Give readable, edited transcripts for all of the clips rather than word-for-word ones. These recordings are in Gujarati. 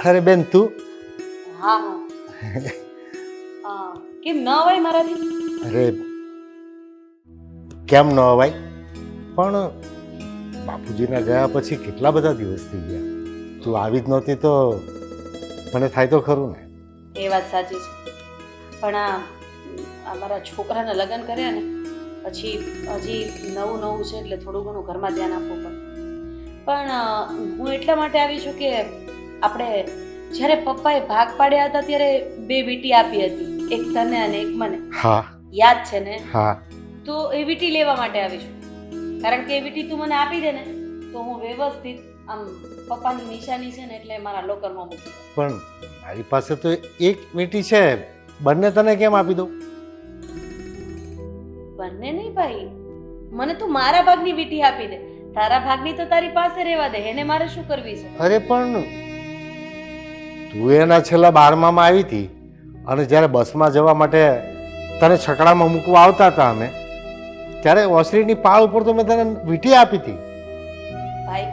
અરે બેન તું હા હા કેમ ન હોય મારાથી? અરે કેમ ન અવાય પણ બાપુજીના ગયા પછી કેટલા બધા દિવસ થઈ ગયા, તું આવી જ નહોતી તો મને થાય તો ખરું ને. એ વાત સાચી છે, પણ આ મારા છોકરાના લગ્ન કર્યા ને પછી હજી નવું છે એટલે થોડું ઘણું ઘરમાં ધ્યાન આપવું પડે. પણ હું એટલા માટે આવી છું કે આપણે જ્યારે પપ્પાએ ભાગ પાડ્યા હતા ત્યારે બે વીંટી આપી હતી, એક તને અને એક મને. હા યાદ છે ને? હા તો એ વીંટી લેવા માટે આવી છું, કારણ કે એ વીંટી તું મને આપી દે ને તો હું વ્યવસ્થિત આમ પપ્પાની નિશાની છે ને એટલે મારા લોકરમાં મૂકી દઉં. પણ મારી પાસે તો એક વીંટી છે, બંને તને કેમ આપી દઉં? બંને નહીં ભાઈ, મને તું મારા ભાગની વીંટી આપી દે, તારા ભાગની તો તારી પાસે રહેવા દે, એને મારે શું કરવી છે? અરે પણ તું એના છેલ્લા 12માં આવી હતી અને જ્યારે બસમાં જવા માટે તને છકડામાં મૂકવા આવતા હતા અમે, ત્યારે ઓસરીની પાળ ઉપર તો મેં તને વીંટી આપી હતી. ભાઈ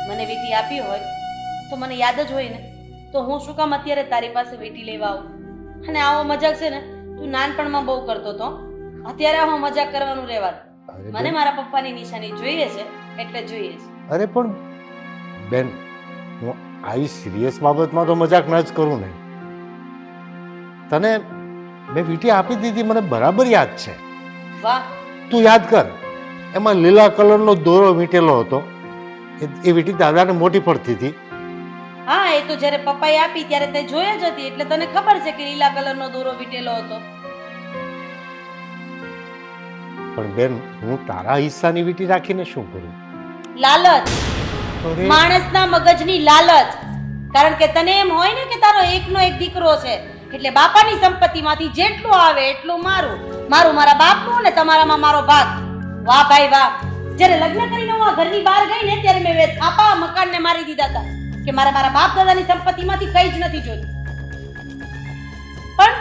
મને વીંટી આપી હોય તો મને યાદ જ હોય ને, તો હું શું કામ અત્યારે તારી પાસે વીંટી લેવા આવું? અને આવો મજાક છે ને તું નાનપણમાં બહુ કરતો હતો, અત્યારે આવો મજાક કરવાનું રહેવા દે. મને મારા પપ્પાની નિશાની જોઈએ છે એટલે જોઈએ છે. અરે પણ બેન, હું આવી સિરિયસ બાબતમાં તો મજાક ન જ કરું ને. તને મેં વીંટી આપી દીધી, મને બરાબર યાદ છે. વાહ, તું યાદ કર, એમાં લીલા કલરનો દોરો વીંટેલો હતો, એ વીંટી દાદાને મોટી પડતી હતી. હા એ તો જ્યારે પપ્પાએ આપી ત્યારે તે જોઈ જ હતી એટલે તને ખબર છે કે લીલા કલરનો દોરો વીંટેલો હતો. પણ બેન, હું તારા હિસ્સાની વીંટી રાખીને શું કરું? લાલચ, અરે માણસના મગજની લાલચ. કારણ કે તને એમ હોય ને કે તારો એકનો એક દીકરો છે એટલે બાપાની સંપત્તિમાંથી જેટલું આવે એટલું મારું, મારું મારા બાપનું ને તમારામાં મારો ભાગ. વાહ ભાઈ વાહ. જ્યારે લગ્ન કરીને હું આ ઘરની બહાર ગઈ ને ત્યારે મેં થાપા મકાનને મારી દીધા હતા કે મારા બાપ દાદાની સંપત્તિમાંથી કંઈ જ નથી જોયું. પણ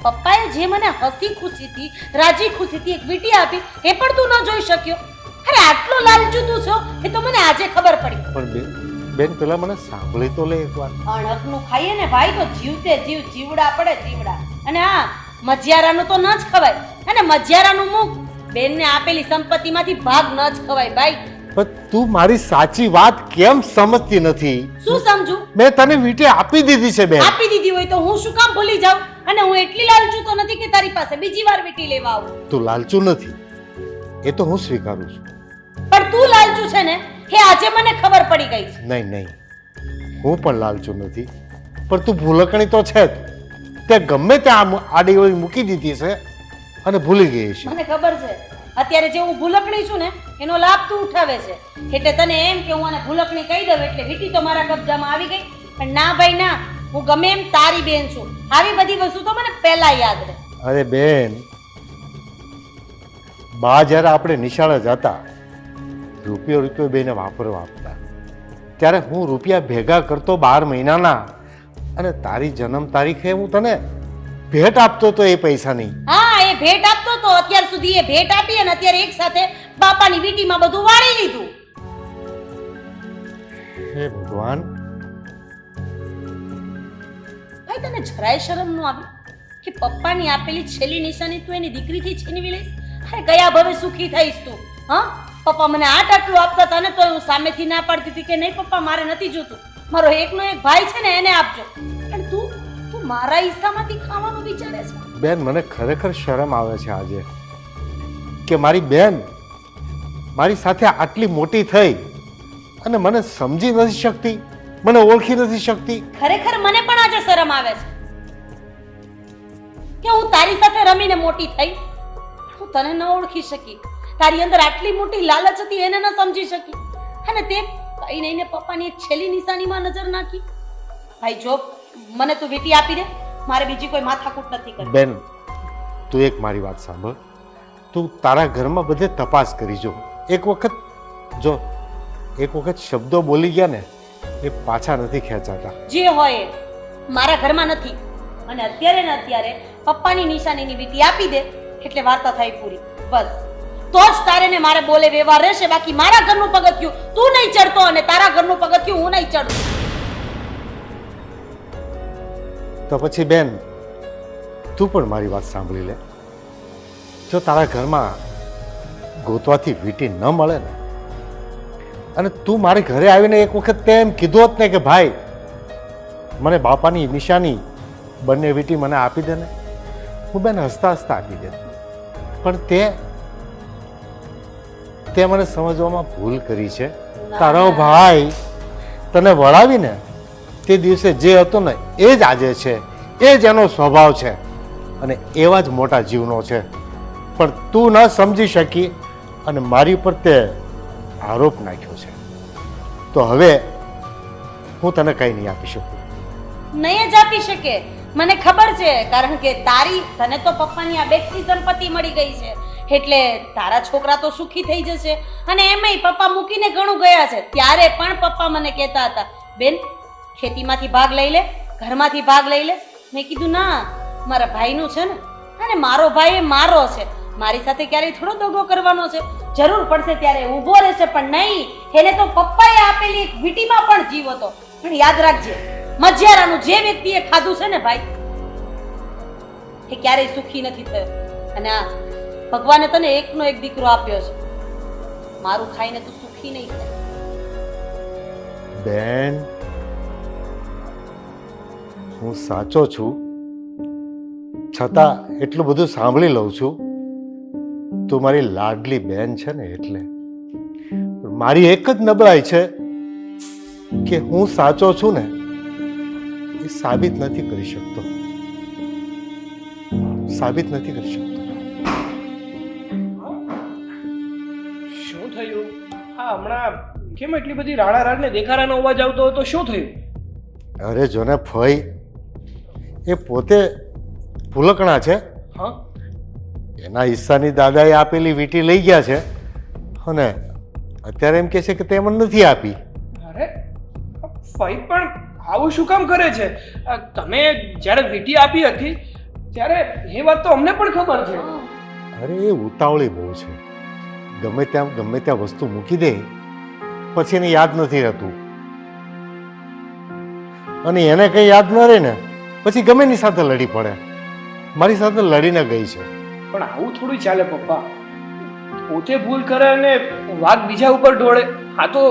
પપ્પાએ જે મને હસી ખુશીથી રાજી ખુશીથી એક વીંટી આપી એ પણ તું ન જોઈ શક્યો. અરે આટલો લાલચુ તું છો એ તો મને આજે ખબર પડી. પણ બેન પેલા મને સાંભળી તો લે એકવાર. અણકનું ખાઈએ ને ભાઈ તો જીવતે જીવ જીવડા પડે જીવડા. અને હા, મજિયારાનું તો ન જ ખવાય, અને મજિયારાનું મુખ બેનને આપેલી સંપત્તિમાંથી ભાગ ન જ ખવાય ભાઈ. પણ તું મારી સાચી વાત કેમ સમજતી નથી? શું સમજુ? મેં તને વીંટી આપી દીધી છે બેન. આપી દીધી હોય તો હું શું કામ ભૂલી જાઉં? અને હું એટલી લાલચુ તો નથી કે તારી પાસે બીજી વાર વીંટી લેવા આવું. તું લાલચુ નથી, એ તો હું સ્વીકારું છું. પણ તું લાલચુ છે ને એ આજે મને ખબર પડી ગઈ છે. નહીં નહીં, હું પણ લાલચુ નથી, પણ તું ભૂલકણી તો છે જ. તે ગમે ત્યાં આડી ઓળી મૂકી દીધી છે અને ભૂલી ગઈ છે. મને ખબર છે અત્યારે જે હું ભૂલકણી છું ને એનો લાભ તું ઉઠાવે છે, એટલે તને એમ કે હું આને ભૂલકણી કહી દઉં એટલે વીંટી તો મારા કબજામાં આવી ગઈ. પણ ના ભાઈ ના, હું ગમે એમ તારી બેન છું, આવી બધી વસ્તુ તો મને પહેલા યાદ રહે. અરે બેન, બા જ્યારે આપણે નિશાળે જતા, રૂપિયો બેને વાપરવા આપતા, ત્યારે હું રૂપિયા ભેગા કરતો 12 મહિનાના, અને તારી જન્મ તારીખે હું તને ભેટ આપતો તો એ પૈસાની. હા, એ ભેટ આપતો તો, અત્યાર સુધી એ ભેટ આપી અને અત્યારે એક સાથે બાપાની વીંટીમાં બધું વાળી લીધું. હે ભગવાન. ભાઈ તને જરાય શરમ ન આવી કે પપ્પાની આપેલી છેલ્લી નિશાની તું એની દીકરીથી છીનવી લઈશ? અરે કયા ભવે સુખી થઈશ તું? હા, પપ્પા મને આટલું આપતા હતા ને તો હું સામેથી ના પાડતી હતી કે નહીં પપ્પા મારે નથી જોતું, મારો એકનો એક ભાઈ છે ને એને આપજો. પણ તું મારા હિસ્સામાંથી ખાવાનું વિચારે છે? બેન, મને ખરેખર શરમ આવે છે આજે કે મારી બેન મારી સાથે આટલી મોટી થઈ અને મને સમજી નથી શકતી, મને ઓળખી નથી શકતી. ખરેખર મને પણ આજે શરમ આવે છે કે હું તારી સાથે રમીને મોટી થઈ, હું તને ન ઓળખી શકી, તારી અંદર આટલી મોટી લાલચ હતી એને ન સમજી શકી, અને તે કઈ નહીં ને પપ્પાની એક છેલ્લી નિશાનીમાં નજર નાખી. ભાઈ જો મને તું વીંટી આપી દે, મારે બીજી કોઈ માથાકૂટ નથી કરવી. બેન, તું એક મારી વાત સાંભળ. તું તારા ઘરમાં બધે તપાસ કરી જો. એક વખત શબ્દો બોલી ગયા ને એ પાછા નથી ખેંચાતા. જે હોય એ મારા ઘરમાં નથી, અને અત્યારે ને અત્યારે પપ્પાની નિશાનીની વીંટી આપી દે એટલે વાર્તા થાય પૂરી. બસ તો જ તારે ને મારે બોલે વ્યવહાર રહેશે, બાકી મારા ઘરનું પગથિયું તું નહીં ચડતો અને તારા ઘરનું પગથિયું હું નહીં ચડું. તો પછી બેન તું પણ મારી વાત સાંભળી લે. જો તારા ઘરમાં ગોતવાથી વીટી ન મળે ને, અને તું મારે ઘરે આવીને એક વખત તેમ કીધું હોત ને કે ભાઈ મને બાપાની નિશાની બંને વીટી મને આપી દે ને, હું બેન હસતા હસતા આપી દે. પણ તે મને સમજવામાં ભૂલ કરી છે. તારો ભાઈ તને વળાવીને તે દિવસે જે હતો ને એ જ આજે છે, એ જ એનો સ્વભાવ છે અને એવા જ મોટા જીવનો છે. પણ તું ન સમજી શકી અને મારી ઉપર તે આરોપ નાખ્યો છે. તો હવે હું તને કંઈ નહીં આપી શકું. નહીં જ આપી શકે, મને ખબર છે. કારણ કે તને તો પપ્પાની આ બેટની સંપત્તિ મળી ગઈ છે, એટલે તારા છોકરા તો સુખી થઈ જશે. અને એમાંય પપ્પા મૂકીને ઘણું ગયા છે. ત્યારે પણ પપ્પા મને કહેતા હતા, બેન ખેતીમાંથી ભાગ લઈ લે, ઘરમાંથી ભાગ લઈ લે. મેં કીધું ના, મારા ભાઈનું છે ને, અને મારો ભાઈ એ મારો છે. મારી સાથે ક્યારેય થોડો દગો કરવાનો છે? જરૂર પડશે ત્યારે ઊભો રહેશે, પણ નહીં. એને તો પપ્પાએ આપેલી એક વીટીમાં પણ જીવ હતો. પણ યાદ રાખજે, મજિયારાનું જે વ્યક્તિએ ખાધું છે ને ભાઈ, એ ક્યારેય સુખી નથી થયો. અને આ ભગવાને તને એકનો એક દીકરો આપ્યો છે. મારું ખાઈને તું સુખી નહીં થાય. બેન હું સાચો છું, છતાં એટલું બધું સાંભળી લઉં છું. તું મારી લાડલી બેન છે ને એટલે. મારી એક જ નબળાઈ છે કે હું સાચો છું ને એ સાબિત નથી કરી શકતો. સાબિત નથી કરી શકતો. શું થયું? હા, હમણાં કેમ એટલી બધી રાડા રાડ ને દેખારાનો અવાજ આવતો હતો? શું થયું? અરે જોને ફઈ, એ પોતે ભૂલકણા છે. હા, એના હિસ્સાની દાદાએ આપેલી વીંટી લઈ ગયા છે અને અત્યારે એમ કહે છે કે તે મને નથી આપી. અરે ફઈ પણ આવું શું કામ કરે છે? તમે જ્યારે વીંટી આપી હતી ત્યારે એ વાત તો અમને પણ ખબર છે. અરે એ ઉતાવળી બહુ છે. ગમે ત્યાં વસ્તુ મૂકી દે, પછી એને યાદ નથી રહેતું. અને એને કંઈ યાદ ન રહે ને પછી ગમે એની સાથે લડી પડે. મારી સાથે લડીને ગઈ છે. પણ આવું થોડું ચાલે પપ્પા. પોતે ભૂલ કરે અને વાત બીજા ઉપર ઢોળે, આ તો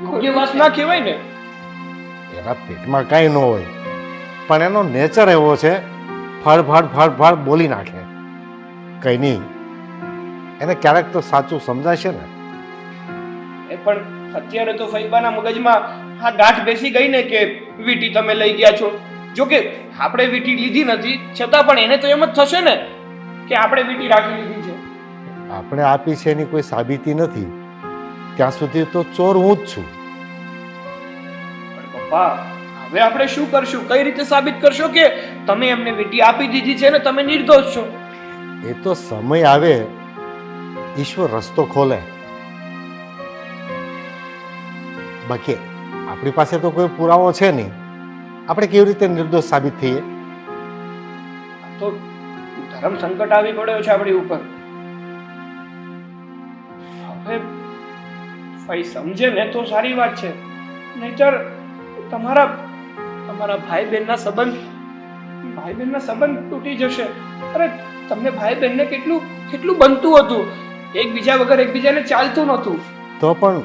યોગ્ય વાત ના કહેવાય ને. એના પેટમાં કાંઈ ન હોય, પણ એનો નેચર એવો છે, ફાડ બોલી નાખે. કંઈ નહીં, એને ક્યારેક તો સાચું સમજાશે ને. એ પણ અત્યારે તો ફઈબાના મગજમાં આ ગાંઠ બેસી ગઈ ને કે વીંટી તમે લઈ ગયા છો. જો કે આપણે વીંટી લીધી નથી, છતાં પણ એને તો એમ જ થશે ને કે આપણે વીંટી રાખી લીધી છે. આપણે આપી છે એની કોઈ સાબિતી નથી. ત્યાં સુધી તો ચોર હું જ છું. પણ પપ્પા, હવે આપણે શું કરશું? કઈ રીતે સાબિત કરશો કે તમે એમને વીંટી આપી દીધી છે ને તમે નિર્દોષ છો? એ તો સમય આવે, ઈશ્વર રસ્તો ખોલે. બાકી આપણી પાસે તો કોઈ પુરાવો છે નહીં. આપણે કેવી રીતે નિર્દોષ સાબિત થઈએ? તો ધર્મ સંકટ આવી પડ્યો છે આપણી ઉપર. હવે ભાઈ સમજે ને તો સારી વાત છે, નહીતર તમારા ભાઈ બહેનના સંબંધ તૂટી જશે. અરે તમને ભાઈ બહેનને કેટલું બનતું હતું, એકબીજા વગર એકબીજાને ચાલતું નહોતું. તો પણ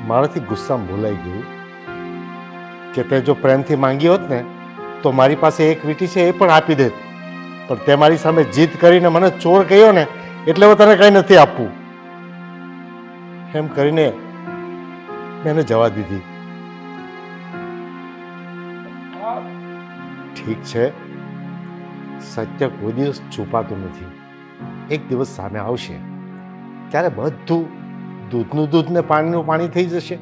મારાથી ગુસ્સામાં ભૂલાઈ ગયું કે તે જો પ્રેમથી માંગી હોત ને તો મારી પાસે એક વીંટી છે એ પણ આપી દેત. પણ તે મારી સામે જીદ કરીને મને ચોર કહ્યો ને એટલે હું તને કંઈ નથી આપવું. એમ કરીને મેં એને જવા દીધી. ઠીક છે, સત્ય કોઈ દિવસ છુપાતું નથી. એક દિવસ સામે આવશે ત્યારે બધું દૂધનું દૂધ ને પાણીનું પાણી થઈ જશે.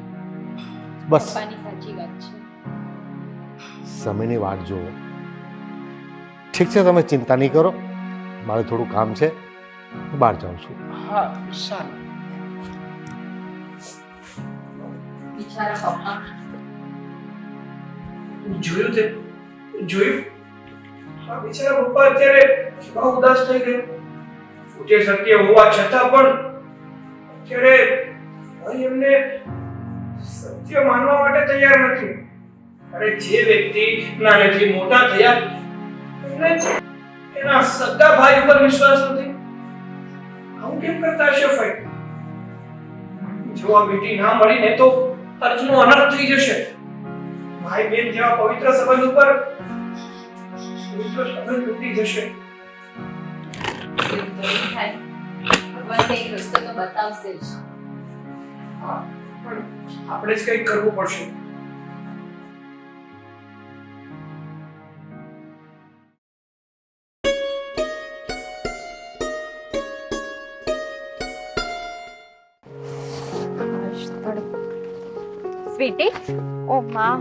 બસ સાચી વાત છે. સમયની વાટ જુઓ. ઠીક છે, તમે ચિંતા નહીં કરો. મારે થોડું કામ છે, હું બહાર જાઉં છું. હા, સારું. જોયું હા, બિચારા પપ્પા અત્યારે બહુ ઉદાસ થઈ ગયો. જે સત્ય હોવા છતાં પણ અત્યારે ભાઈ એમને સત્ય માનવા માટે તૈયાર નથી. અરે જે વ્યક્તિ નાનેથી મોટા થયા એને એના સગા ભાઈ ઉપર વિશ્વાસ નથી. આવું કેમ કરતા હશે ફઈ? જો આ વીટી ના મળી ને તો ખર્ચનો અનર્થ થઈ જશે. ભાઈ બેન જેવા પવિત્ર સંબંધ ઉપર તૂટી જશે. ભગવાન કંઈક રસ્તો તો બતાવશે જ. હા, પણ આપણે જ કંઈક કરવું પડશે. સ્વીટી, ઓ માં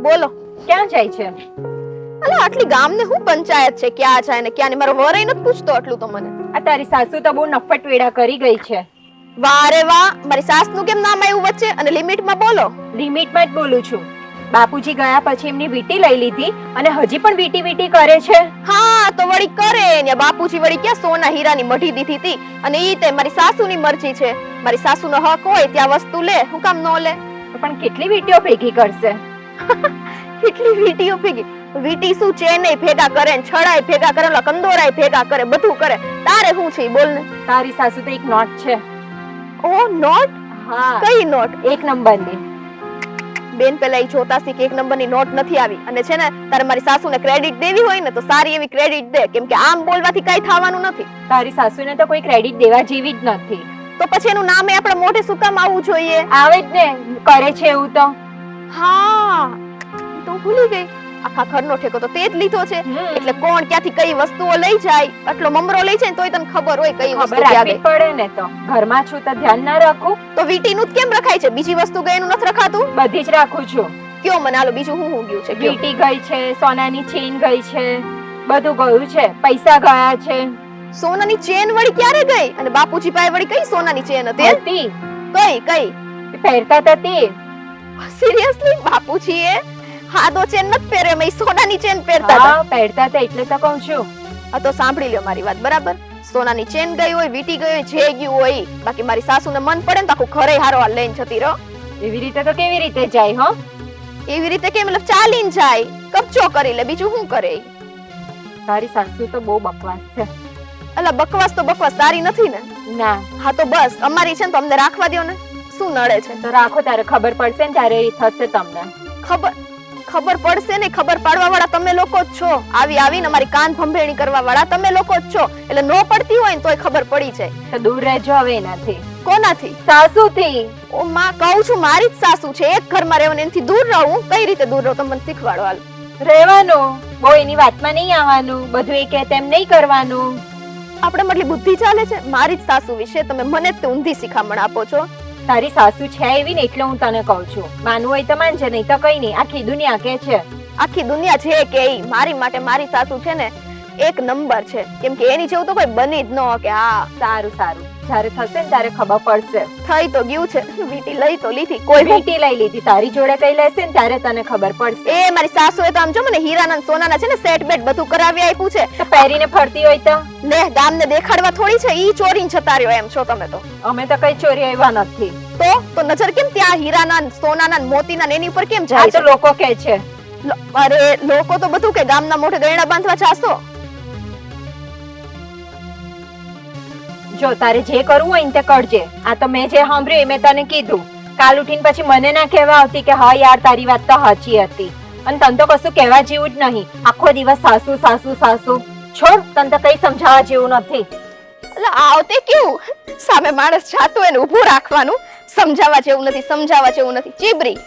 બોલો. ક્યાં જાય છે? અલા આટલી ગામને હું પંચાયત છે, ક્યાં જાય ને ક્યાં નહીં, મારો વરે નથી પૂછતો આટલું તો મને. આ તારી સાસુ તો બહુ નફટ વેડા કરી ગઈ છે. વાહ રે વાહ, મારી સાસનું કેમ નામ આવ્યું વચ્ચે? અને લિમિટમાં બોલો. લિમિટમાં જ બોલું છું. બાપુજી ગયા પછી એમની વીટી લઈ લીધી અને હજી પણ વીટી વીટી કરે છે. હા તો વળી કરે ને, બાપુજી વળી ક્યાં સોના હીરાની મઢી દીધી હતી, અને ઈ તે મારી સાસુની મરજી છે. મારી સાસુનો હક હોય ત્યાં વસ્તુ લે, હું કામ ન લે? પણ કેટલી વીટીઓ ભેગી કરશે? કેટલી વીટીઓ ભેગી? વીટી શું છે નહીં ભેગા કરે ને, છડાય ભેગા કરે, ઓલા કંદોરાય ભેગા કરે, બધું કરે. તારે શું છે બોલ ને? તારી સાસુ તો એક નોટ છે. ઓ નોટ? હા. કઈ નોટ? 1 નંબરની. બેન પેલા ઈ જોતા સી કે 1 નંબરની નોટ નથી આવી, અને છે ને તારે મારી સાસુને ક્રેડિટ દેવી હોય ને તો સારી એવી ક્રેડિટ દે, કેમ કે આમ બોલવાથી કઈ થવાનું નથી. તારી સાસુને તો કોઈ ક્રેડિટ દેવા જેવી જ નથી. તો પછી એનું નામે આપણા મોઢે શું કામ આવવું જોઈએ? આવે જ ને, કરે છે એવું તો. હા તો ભૂલી ગઈ, આખા ઘરનો ઠેકો તો તે જ લીધો છે. એટલે કોણ ક્યાંથી કઈ વસ્તુઓ લઈ જાય, આટલો મમરો લઈ જાય તોય તને ખબર હોય કઈ વસ્તુ ખબર ક્યાં રાખવી ગઈ. પડે ને, તો ઘરમાં છું તો ધ્યાન ના રાખું? તો વીટીનું જ કેમ રખાય છે? બીજી વસ્તુ ગઈ એનું નથી રખાતું? બધી જ રાખું છું. કયો મને હાલો, બીજું હું ગયું છે? કયો? વીટી ગઈ છે, સોનાની ચેન ગઈ છે, બધું ગયું છે, પૈસા ગયા છે. સોનાની ચેન વળી ક્યારે ગઈ? અને બાપુજી પાસે વળી કઈ સોનાની ચેન હતી? હતી. કઈ કઈ પહેરતા હતા તે. સિરિયસલી? બાપુજીએ હાદો ચેન નથી પહેર્યો, મેં સોનાની ચેન પહેરતા હતા. હા, પહેરતા હતા એટલે તો કહું છું. આ તો સાંભળી લ્યો મારી વાત, બરાબર? સોનાની ચેન ગઈ હોય, વીટી ગઈ હોય, જે ગયું હોય, બાકી મારી સાસુને મન પડે ને તો આખું ઘરે હારો આ લઈને જતી રહો. એવી રીતે તો કેવી રીતે જાય? હો, એવી રીતે કે મતલબ ચાલીને જાય, કબજો કરી લે, બીજું શું કરે? તારી સાસુ તો બહુ બકવાસ છે. અલા બકવાસ તો બકવાસ તારી નથી ને? ના. હા તો બસ અમારી છે ને તો અમને રાખવા દ્યો ને, શું નડે છે? તો રાખો, તારે ખબર પડશે ને ત્યારે એ થશે તમને. ખબર પડશે ને, ખબર પાડવા વાળા તમે લોકો જ છો. આવીને અમારી કાન ભંભેણી કરવા વાળા તમે લોકો જ છો. એટલે નો પડતી હોય ને તોય ખબર પડી જાય. તો દૂર રહેજો હવે એનાથી. કોનાથી? સાસુથી. ઓ માં, કહું છું મારી જ સાસુ છે, એક ઘરમાં રહેવાનું, એનાથી દૂર રહું. કઈ રીતે દૂર રહું તમે મને શીખવાડો હાલ. રહેવાનું, બહુ એની વાતમાં નહીં આવવાનું, બધું એ કહે તેમ નહીં કરવાનું. આપણે મતલબ બુદ્ધિ ચાલે છે. મારી જ સાસુ વિશે તમે મને જ ઊંધી શિખામણ આપો છો. તારી સાસુ છે એવી ને એટલે હું તને કહું છું. માનવું હોય તો માનજે, નહીં તો કઈ નહીં. આખી દુનિયા કે છે. આખી દુનિયા છે કે ઈ મારી માટે મારી સાસુ છે ને એક નંબર છે, કેમ કે એની જેવું તો કોઈ બની જ ન કે. હા સારું સારું, જ્યારે થશે ને ત્યારે ખબર પડશે. થઈ તો ગયું છે, વીટી લઈ તો લીધી. કોઈ વીટી લઈ લીધી, તારી જોડે કઈ લેશે ને ત્યારે તને ખબર પડશે. એ મારી સાસુએ તો આમ જો મને હીરાના સોનાના છે ને સેટ બેટ બધું કરાવી આપ્યું છે. તો પહેરીને ફરતી હોય તો લે, ગામને દેખાડવા થોડી છે, ઈ ચોરીને જતા રહ્યો એમ છો તમે તો. અમે તો કઈ ચોરી આવ્યા નથી. તો નજર કેમ ત્યાં હીરાના સોનાના મોતીના એની ઉપર કેમ આ જાય તો છે? લોકો કે છે. અરે લોકો તો બધું કે ગામના મોઢે ગયણા બાંધવા જાશો. જો તારે જે કરવું હોય ને તે કરજે. આ તો મેં જે સાંભળ્યું એ મેં તને કીધું. કાલ ઉઠીને પછી મને ના કહેવા આવતી કે હા યાર તારી વાત તો સાચી હતી. અને તને તો કશું કહેવા જેવું જ નહીં. આખો દિવસ સાસુ સાસુ સાસુ. છોડ, તને તો કઈ સમજાવવા જેવું નથી. એટલે આવતે કેવું સામે માણસ જાતું એને ઊભું રાખવાનું. સમજાવવા જેવું નથી, સમજાવવા જેવું નથી. ચીબરી.